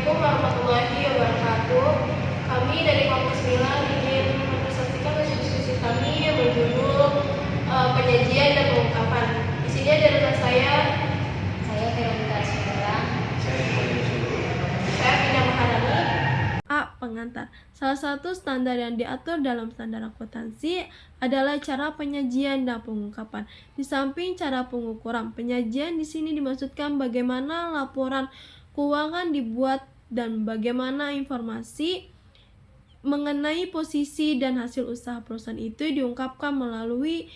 Assalamualaikum warahmatullahi wabarakatuh. Kami dari kelompok 9 ingin mempresentasikan hasil diskusi kami yang berjudul penyajian dan pengungkapan. Di sini ada rekan saya Veronica Asmara, saya Pina Maharani. Pengantar. Salah satu standar yang diatur dalam standar akuntansi adalah cara penyajian dan pengungkapan. Di samping cara pengukuran, penyajian di sini dimaksudkan bagaimana laporan keuangan dibuat dan bagaimana informasi mengenai posisi dan hasil usaha perusahaan itu diungkapkan melalui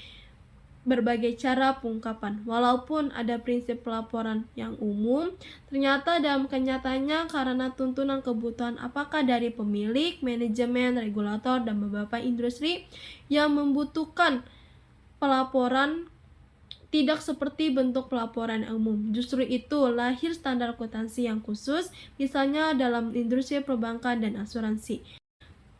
berbagai cara pengungkapan. Walaupun ada prinsip pelaporan yang umum, ternyata dalam kenyataannya karena tuntunan kebutuhan apakah dari pemilik, manajemen, regulator, dan beberapa industri yang membutuhkan pelaporan tidak seperti bentuk pelaporan yang umum. Justru itu lahir standar akuntansi yang khusus, misalnya dalam industri perbankan dan asuransi.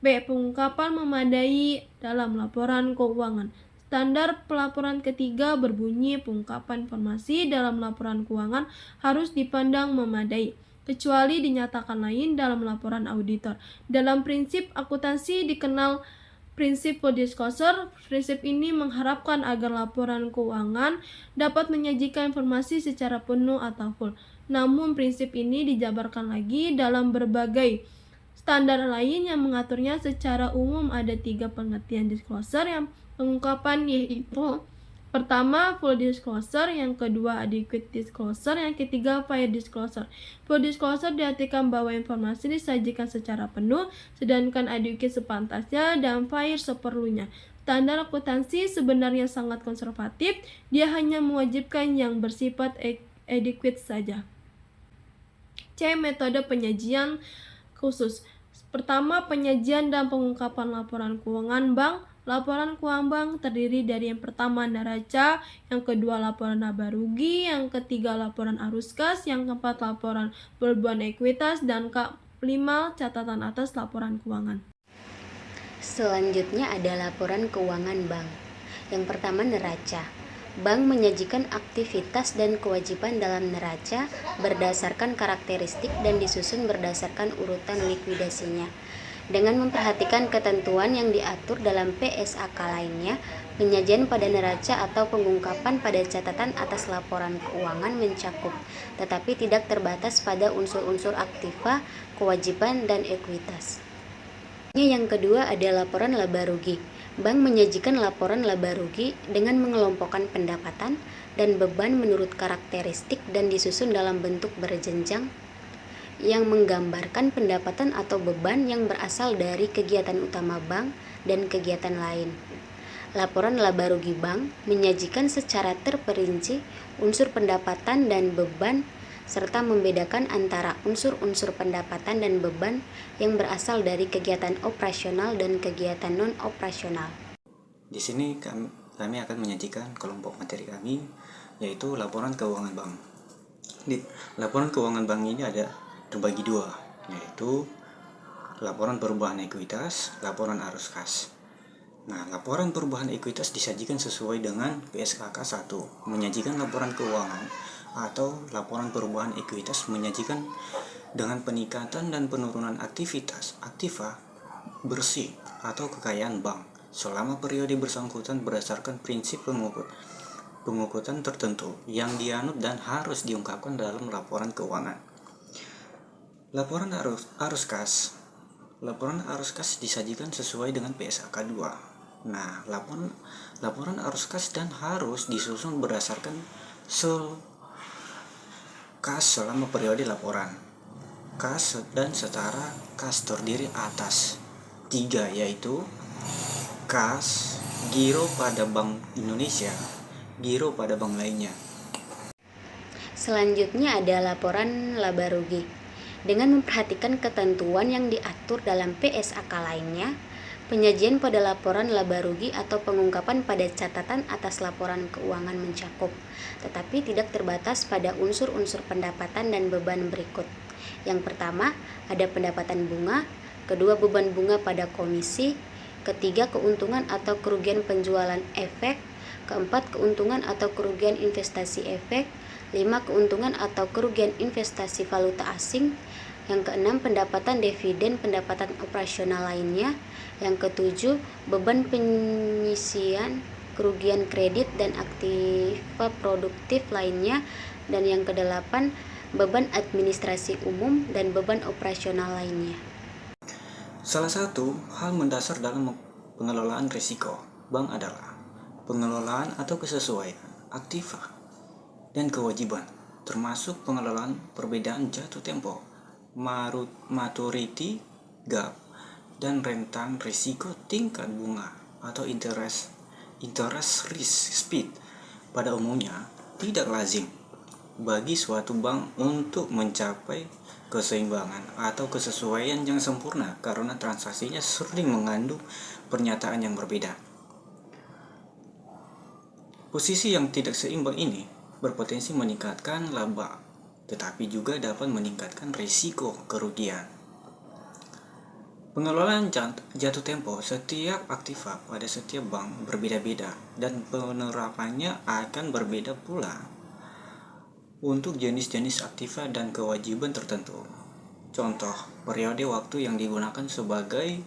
B. Pengungkapan memadai dalam laporan keuangan. Standar pelaporan ketiga berbunyi pengungkapan informasi dalam laporan keuangan harus dipandang memadai, kecuali dinyatakan lain dalam laporan auditor. Dalam prinsip akuntansi dikenal prinsip full disclosure. Prinsip ini mengharapkan agar laporan keuangan dapat menyajikan informasi secara penuh atau full. Namun prinsip ini dijabarkan lagi dalam berbagai standar lain yang mengaturnya. Secara umum ada 3 pengertian disclosure yang pengungkapan, yaitu pertama full disclosure, yang kedua adequate disclosure, yang ketiga fair disclosure. Full disclosure diartikan bahwa informasi disajikan secara penuh, sedangkan adequate sepantasnya dan fair seperlunya. Standar akuntansi sebenarnya sangat konservatif, dia hanya mewajibkan yang bersifat adequate saja. C. Metode penyajian khusus. Pertama, penyajian dan pengungkapan laporan keuangan bank. Laporan keuangan bank terdiri dari yang pertama neraca, yang kedua laporan laba rugi, yang ketiga laporan arus kas, yang keempat laporan perubahan ekuitas, dan kelima catatan atas laporan keuangan. Selanjutnya ada laporan keuangan bank. Yang pertama neraca. Bank menyajikan aktivitas dan kewajiban dalam neraca berdasarkan karakteristik dan disusun berdasarkan urutan likuidasinya. Dengan memperhatikan ketentuan yang diatur dalam PSAK lainnya, penyajian pada neraca atau pengungkapan pada catatan atas laporan keuangan mencakup, tetapi tidak terbatas pada unsur-unsur aktiva, kewajiban, dan ekuitas. Yang kedua ada laporan laba rugi. Bank menyajikan laporan laba rugi dengan mengelompokkan pendapatan dan beban menurut karakteristik dan disusun dalam bentuk berjenjang yang menggambarkan pendapatan atau beban yang berasal dari kegiatan utama bank dan kegiatan lain. Laporan laba rugi bank menyajikan secara terperinci unsur pendapatan dan beban serta membedakan antara unsur-unsur pendapatan dan beban yang berasal dari kegiatan operasional dan kegiatan non-operasional. Di sini kami akan menyajikan kelompok materi kami, yaitu laporan keuangan bank. Di laporan keuangan bank ini ada terbagi dua, yaitu laporan perubahan ekuitas, laporan arus kas. Nah, laporan perubahan ekuitas disajikan sesuai dengan PSKK 1, menyajikan laporan keuangan atau laporan perubahan ekuitas menyajikan dengan peningkatan dan penurunan aktivitas aktiva bersih atau kekayaan bank selama periode bersangkutan berdasarkan prinsip pengukutan tertentu yang dianut dan harus diungkapkan dalam laporan keuangan. Laporan arus kas. Laporan arus kas disajikan sesuai dengan PSAK 2. Nah, laporan arus kas dan harus disusun berdasarkan kas selama periode laporan. Kas dan setara kas terdiri atas 3, yaitu kas, giro pada Bank Indonesia, giro pada bank lainnya. Selanjutnya ada laporan laba rugi. Dengan memperhatikan ketentuan yang diatur dalam PSAK lainnya, penyajian pada laporan laba rugi atau pengungkapan pada catatan atas laporan keuangan mencakup, tetapi tidak terbatas pada unsur-unsur pendapatan dan beban berikut. Yang pertama, ada pendapatan bunga, kedua beban bunga pada komisi, ketiga keuntungan atau kerugian penjualan efek, keempat keuntungan atau kerugian investasi efek, 5 keuntungan atau kerugian investasi valuta asing, Yang keenam, pendapatan dividen pendapatan operasional lainnya. Yang ketujuh, beban penyisian kerugian kredit dan aktiva produktif lainnya. Dan yang kedelapan, beban administrasi umum dan beban operasional lainnya. Salah satu hal mendasar dalam pengelolaan risiko bank adalah pengelolaan atau kesesuaian aktiva dan kewajiban, termasuk pengelolaan perbedaan jatuh tempo, maturity gap, dan rentang risiko tingkat bunga atau interest risk speed. Pada umumnya tidak lazim bagi suatu bank untuk mencapai keseimbangan atau kesesuaian yang sempurna karena transaksinya sering mengandung pernyataan yang berbeda. Posisi yang tidak seimbang ini berpotensi meningkatkan laba, tetapi juga dapat meningkatkan risiko kerugian. Pengelolaan jatuh tempo setiap aktiva pada setiap bank berbeda-beda dan penerapannya akan berbeda pula untuk jenis-jenis aktiva dan kewajiban tertentu. Contoh, periode waktu yang digunakan sebagai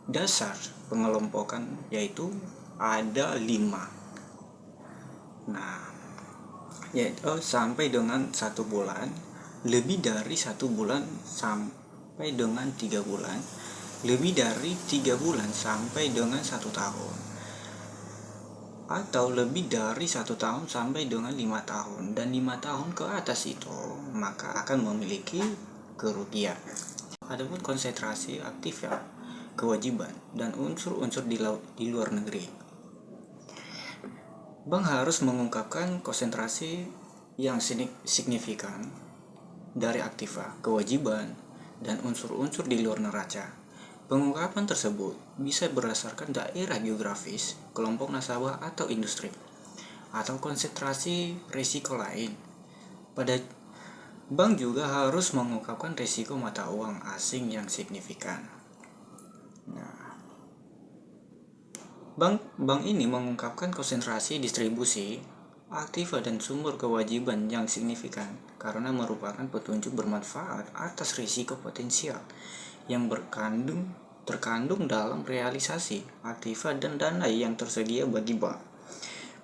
dasar pengelompokan yaitu ada 5. Yaitu sampai dengan 1 bulan, lebih dari 1 bulan sampai dengan 3 bulan, lebih dari 3 bulan sampai dengan 1 tahun, atau lebih dari 1 tahun sampai dengan 5 tahun, dan 5 tahun ke atas itu maka akan memiliki kerugian. Adapun konsentrasi aktiva, kewajiban, dan unsur-unsur di luar negeri, bank harus mengungkapkan konsentrasi yang signifikan dari aktiva, kewajiban, dan unsur-unsur di luar neraca. Pengungkapan tersebut bisa berdasarkan daerah geografis, kelompok nasabah atau industri, atau konsentrasi risiko lain. Pada bank juga harus mengungkapkan risiko mata uang asing yang signifikan. Bank ini mengungkapkan konsentrasi distribusi, aktiva dan sumber kewajiban yang signifikan karena merupakan petunjuk bermanfaat atas risiko potensial yang terkandung dalam realisasi aktiva dan dana yang tersedia bagi bank.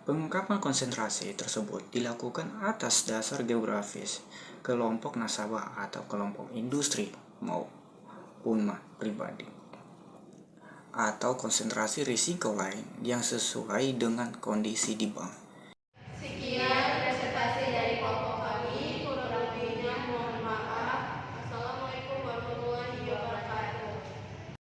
Pengungkapan konsentrasi tersebut dilakukan atas dasar geografis, kelompok nasabah atau kelompok industri maupun pribadi, atau konsentrasi risiko lain yang sesuai dengan kondisi di bank.